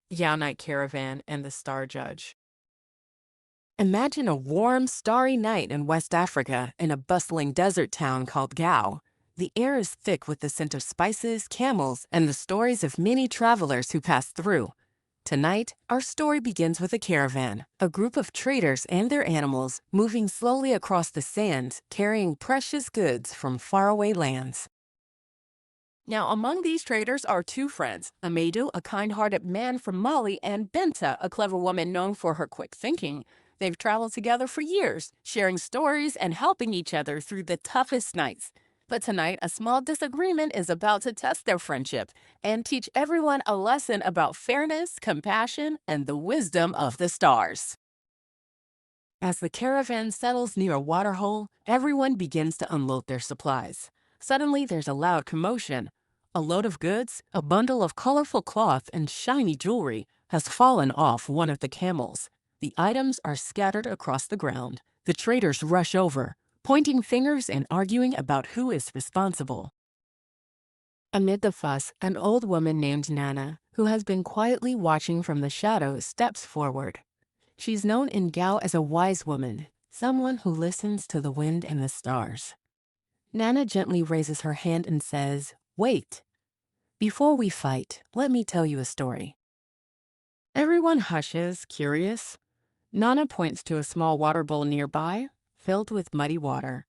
Yao Night Caravan and the Star Judge. Imagine a warm, starry night in West Africa in a bustling desert town called Gao. The air is thick with the scent of spices, camels, and the stories of many travelers who passed through. Tonight, our story begins with a caravan, a group of traders and their animals moving slowly across the sands, carrying precious goods from faraway lands. Now, among these traders are two friends, Amadou, a kind-hearted man from Mali, and Benta, a clever woman known for her quick thinking. They've traveled together for years, sharing stories and helping each other through the toughest nights. But tonight, a small disagreement is about to test their friendship and teach everyone a lesson about fairness, compassion, and the wisdom of the stars. As the caravan settles near a waterhole, everyone begins to unload their supplies. Suddenly, there's a loud commotion. A load of goods, a bundle of colorful cloth, and shiny jewelry has fallen off one of the camels. The items are scattered across the ground. The traders rush over, pointing fingers and arguing about who is responsible. Amid the fuss, an old woman named Nana, who has been quietly watching from the shadows, steps forward. She's known in Gao as a wise woman, someone who listens to the wind and the stars. Nana gently raises her hand and says, "Wait. Before we fight, let me tell you a story." Everyone hushes, curious. Nana points to a small water bowl nearby, filled with muddy water.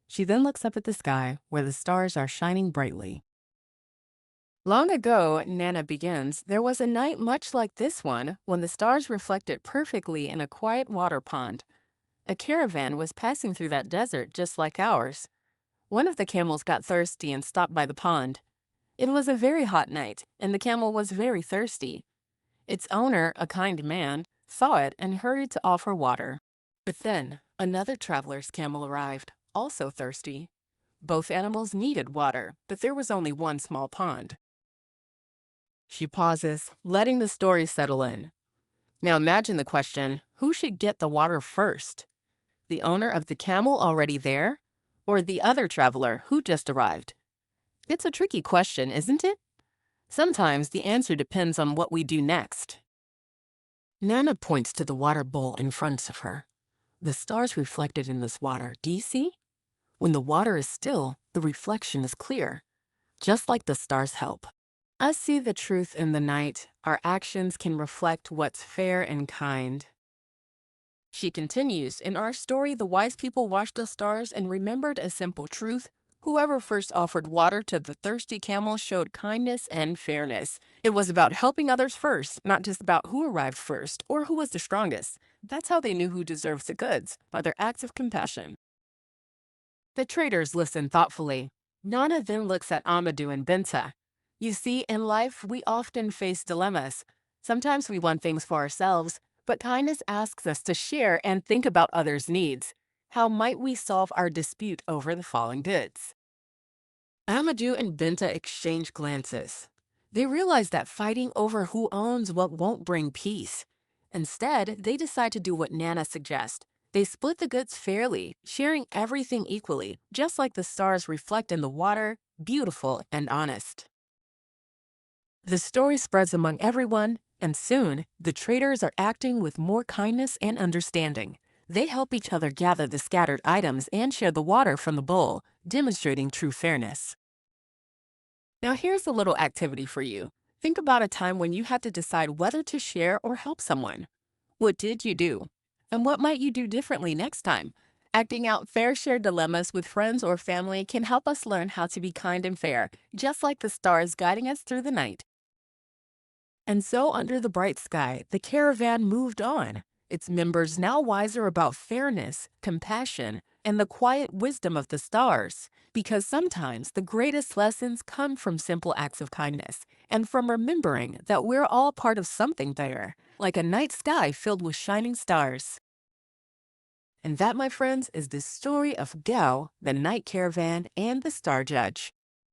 She then looks up at the sky, where the stars are shining brightly. Long ago, Nana begins, there was a night much like this one when the stars reflected perfectly in a quiet water pond. A caravan was passing through that desert just like ours. One of the camels got thirsty and stopped by the pond. It was a very hot night, and the camel was very thirsty. Its owner, a kind man, saw it and hurried to offer water. But then, another traveler's camel arrived, also thirsty. Both animals needed water, but there was only one small pond. She pauses, letting the story settle in. Now imagine the question, who should get the water first? The owner of the camel already there? Or the other traveler who just arrived? It's a tricky question, isn't it? Sometimes the answer depends on what we do next. Nana points to the water bowl in front of her. The stars reflected in this water, do you see? When the water is still, the reflection is clear, just like the stars help. Us see the truth in the night. Our actions can reflect what's fair and kind. She continues, in our story, the wise people watched the stars and remembered a simple truth. Whoever first offered water to the thirsty camel showed kindness and fairness. It was about helping others first, not just about who arrived first or who was the strongest. That's how they knew who deserves the goods, by their acts of compassion. The traders listen thoughtfully. Nana then looks at Amadou and Benta. You see, in life, we often face dilemmas. Sometimes we want things for ourselves, but kindness asks us to share and think about others' needs. How might we solve our dispute over the fallen goods? Amadou and Benta exchange glances. They realize that fighting over who owns what won't bring peace. Instead, they decide to do what Nana suggests. They split the goods fairly, sharing everything equally, just like the stars reflect in the water, beautiful and honest. The story spreads among everyone, and soon, the traders are acting with more kindness and understanding. They help each other gather the scattered items and share the water from the bowl, demonstrating true fairness. Now here's a little activity for you. Think about a time when you had to decide whether to share or help someone. What did you do? And what might you do differently next time? Acting out fair share dilemmas with friends or family can help us learn how to be kind and fair, just like the stars guiding us through the night. And so, under the bright sky, the caravan moved on, its members now wiser about fairness, compassion, and the quiet wisdom of the stars. Because sometimes the greatest lessons come from simple acts of kindness and from remembering that we're all part of something there, like a night sky filled with shining stars. And that, my friends, is the story of Gao, the night caravan, and the star judge.